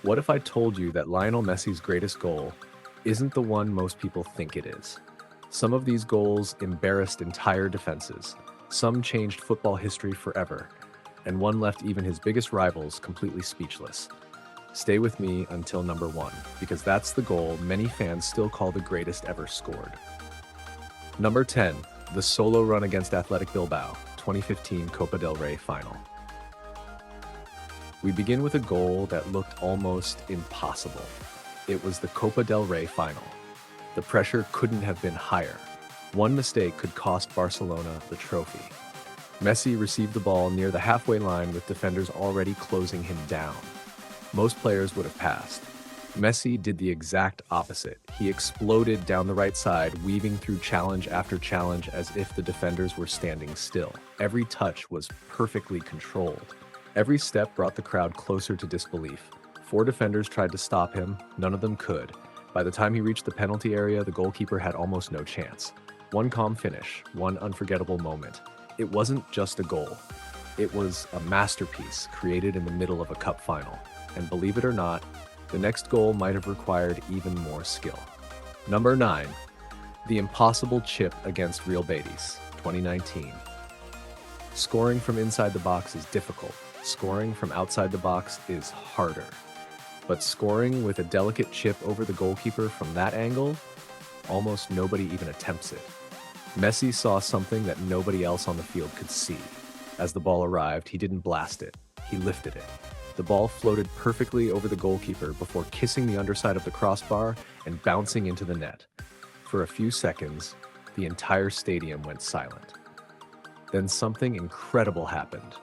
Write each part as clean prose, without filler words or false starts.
What if I told you that Lionel Messi's greatest goal isn't the one most people think it is? Some of these goals embarrassed entire defenses, some changed football history forever, and one left even his biggest rivals completely speechless. Stay with me until number one, because that's the goal many fans still call the greatest ever scored. Number 10, the solo run against Athletic Bilbao, 2015 Copa del Rey final. We begin with a goal that looked almost impossible. It was the Copa del Rey final. The pressure couldn't have been higher. One mistake could cost Barcelona the trophy. Messi received the ball near the halfway line with defenders already closing him down. Most players would have passed. Messi did the exact opposite. He exploded down the right side, weaving through challenge after challenge as if the defenders were standing still. Every touch was perfectly controlled. Every step brought the crowd closer to disbelief. 4 defenders tried to stop him, none of them could. By the time he reached the penalty area, the goalkeeper had almost no chance. One calm finish, one unforgettable moment. It wasn't just a goal. It was a masterpiece created in the middle of a cup final. And believe it or not, the next goal might have required even more skill. Number 9, the impossible chip against Real Betis, 2019. Scoring from inside the box is difficult. Scoring from outside the box is harder. But scoring with a delicate chip over the goalkeeper from that angle, almost nobody even attempts it. Messi saw something that nobody else on the field could see. As the ball arrived, he didn't blast it, he lifted it. The ball floated perfectly over the goalkeeper before kissing the underside of the crossbar and bouncing into the net. For a few seconds, the entire stadium went silent. Then something incredible happened.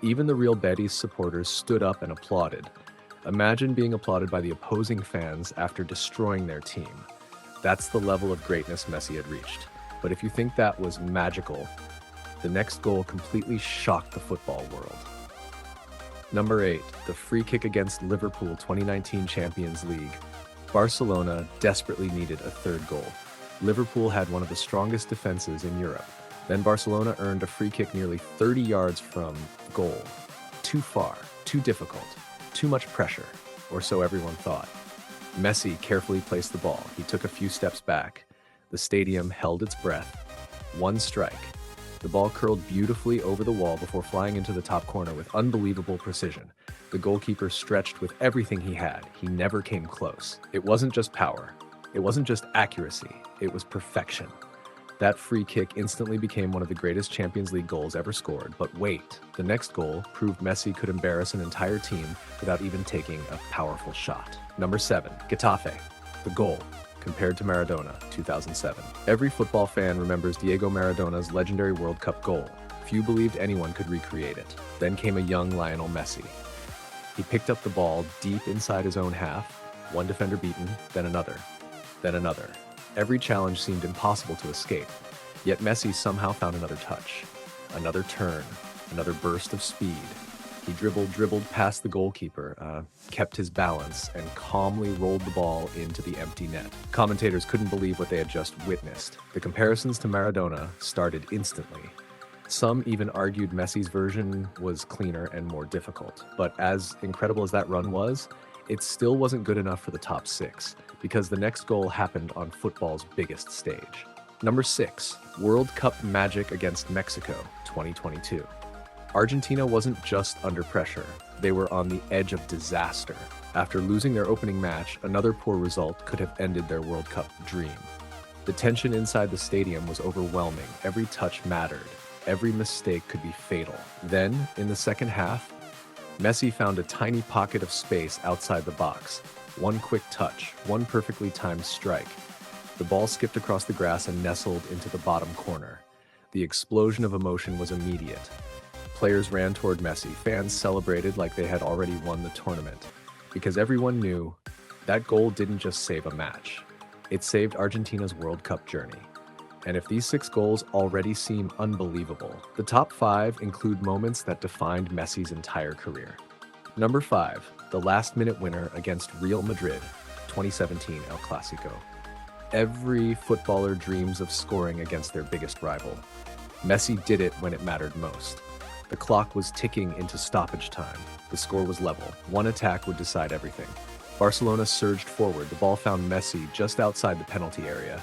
Even the Real Betis supporters stood up and applauded. Imagine being applauded by the opposing fans after destroying their team. That's the level of greatness Messi had reached. But if you think that was magical, the next goal completely shocked the football world. Number 8, the free kick against Liverpool 2019 Champions League. Barcelona desperately needed a third goal. Liverpool had one of the strongest defenses in Europe. Then Barcelona earned a free kick nearly 30 yards from goal. Too far, too difficult, too much pressure, or so everyone thought. Messi carefully placed the ball. He took a few steps back. The stadium held its breath. One strike. The ball curled beautifully over the wall before flying into the top corner with unbelievable precision. The goalkeeper stretched with everything he had. He never came close. It wasn't just power. It wasn't just accuracy. It was perfection. That free kick instantly became one of the greatest Champions League goals ever scored. But wait, the next goal proved Messi could embarrass an entire team without even taking a powerful shot. Number 7, Getafe. The goal. Compared to Maradona, 2007. Every football fan remembers Diego Maradona's legendary World Cup goal. Few believed anyone could recreate it. Then came a young Lionel Messi. He picked up the ball deep inside his own half, one defender beaten, then another, then another. Every challenge seemed impossible to escape, yet Messi somehow found another touch, another turn, another burst of speed. He dribbled past the goalkeeper, kept his balance, and calmly rolled the ball into the empty net. Commentators couldn't believe what they had just witnessed. The comparisons to Maradona started instantly. Some even argued Messi's version was cleaner and more difficult. But as incredible as that run was, it still wasn't good enough for the top 6, because the next goal happened on football's biggest stage. Number 6, World Cup magic against Mexico, 2022. Argentina wasn't just under pressure, they were on the edge of disaster. After losing their opening match, another poor result could have ended their World Cup dream. The tension inside the stadium was overwhelming. Every touch mattered. Every mistake could be fatal. Then, in the second half, Messi found a tiny pocket of space outside the box. One quick touch, one perfectly timed strike. The ball skipped across the grass and nestled into the bottom corner. The explosion of emotion was immediate. Players ran toward Messi. Fans celebrated like they had already won the tournament. Because everyone knew that goal didn't just save a match. It saved Argentina's World Cup journey. And if these 6 goals already seem unbelievable, the top 5 include moments that defined Messi's entire career. Number 5, the last-minute winner against Real Madrid, 2017 El Clasico. Every footballer dreams of scoring against their biggest rival. Messi did it when it mattered most. The clock was ticking into stoppage time. The The score was level. One attack would decide everything. Barcelona surged forward. The ball found Messi just outside the penalty area.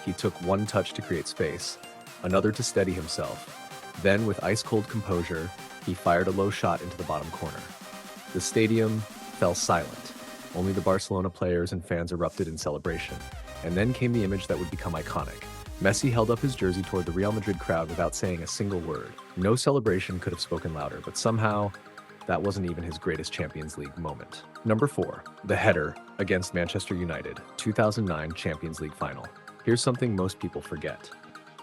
He took one touch to create space, another to steady himself. Then, with ice-cold composure, he fired a low shot into the bottom corner. The stadium fell silent. Only the Barcelona players and fans erupted in celebration. And then came the image that would become iconic. Messi held up his jersey toward the Real Madrid crowd without saying a single word. No celebration could have spoken louder, but somehow, that wasn't even his greatest Champions League moment. Number 4, the header against Manchester United, 2009 Champions League final. Here's something most people forget.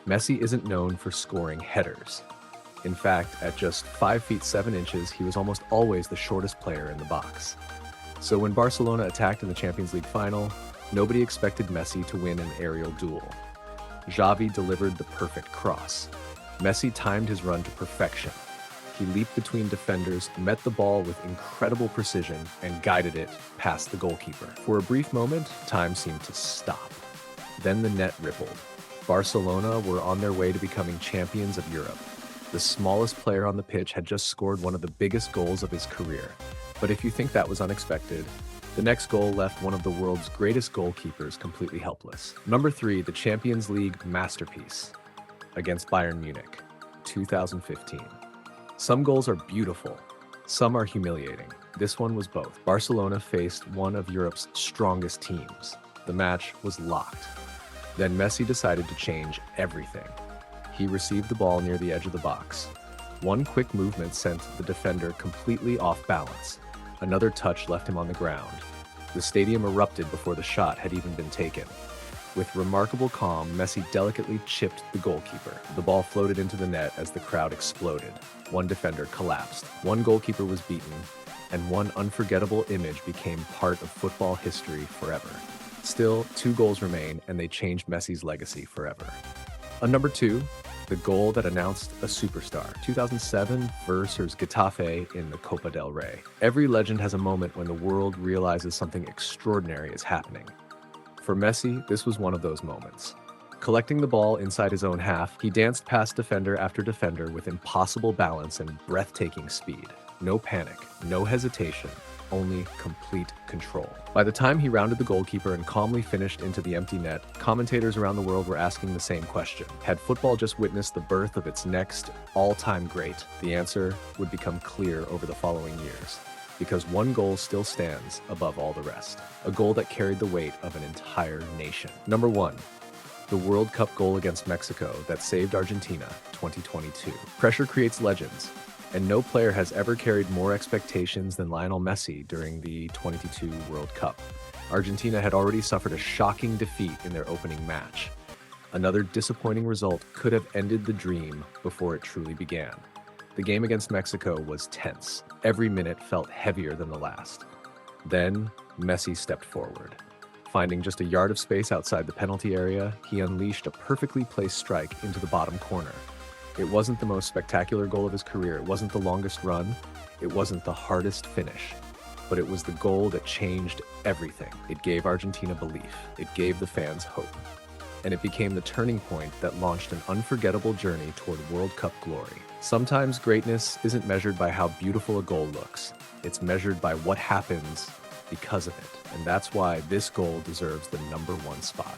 Messi isn't known for scoring headers. In fact, at just 5 feet 7 inches, he was almost always the shortest player in the box. So when Barcelona attacked in the Champions League final, nobody expected Messi to win an aerial duel. Xavi delivered the perfect cross. Messi timed his run to perfection. He leaped between defenders, met the ball with incredible precision, and guided it past the goalkeeper. For a brief moment, time seemed to stop. Then the net rippled. Barcelona were on their way to becoming champions of Europe. The smallest player on the pitch had just scored one of the biggest goals of his career. But if you think that was unexpected, the next goal left one of the world's greatest goalkeepers completely helpless. Number 3, the Champions League masterpiece against Bayern Munich, 2015. Some goals are beautiful, some are humiliating. This one was both. Barcelona faced one of Europe's strongest teams. The match was locked. Then Messi decided to change everything. He received the ball near the edge of the box. One quick movement sent the defender completely off balance. Another touch left him on the ground. The stadium erupted before the shot had even been taken. With remarkable calm, Messi delicately chipped the goalkeeper. The ball floated into the net as the crowd exploded. One defender collapsed. One goalkeeper was beaten, and one unforgettable image became part of football history forever. Still, 2 goals remain, and they changed Messi's legacy forever. Number 2, the goal that announced a superstar, 2007 versus Getafe in the Copa del Rey. Every legend has a moment when the world realizes something extraordinary is happening. For Messi, this was one of those moments. Collecting the ball inside his own half, he danced past defender after defender with impossible balance and breathtaking speed. No panic, no hesitation, only complete control. By the time he rounded the goalkeeper and calmly finished into the empty net, commentators around the world were asking the same question. Had football just witnessed the birth of its next all-time great? The answer would become clear over the following years, because one goal still stands above all the rest. A goal that carried the weight of an entire nation. Number 1, the World Cup goal against Mexico that saved Argentina, 2022. Pressure creates legends, and no player has ever carried more expectations than Lionel Messi during the 2022 World Cup. Argentina had already suffered a shocking defeat in their opening match. Another disappointing result could have ended the dream before it truly began. The game against Mexico was tense. Every minute felt heavier than the last. Then, Messi stepped forward. Finding just a yard of space outside the penalty area, he unleashed a perfectly placed strike into the bottom corner. It wasn't the most spectacular goal of his career, it wasn't the longest run, it wasn't the hardest finish, but it was the goal that changed everything. It gave Argentina belief, it gave the fans hope, and it became the turning point that launched an unforgettable journey toward World Cup glory. Sometimes greatness isn't measured by how beautiful a goal looks, it's measured by what happens because of it, and that's why this goal deserves the number 1 spot.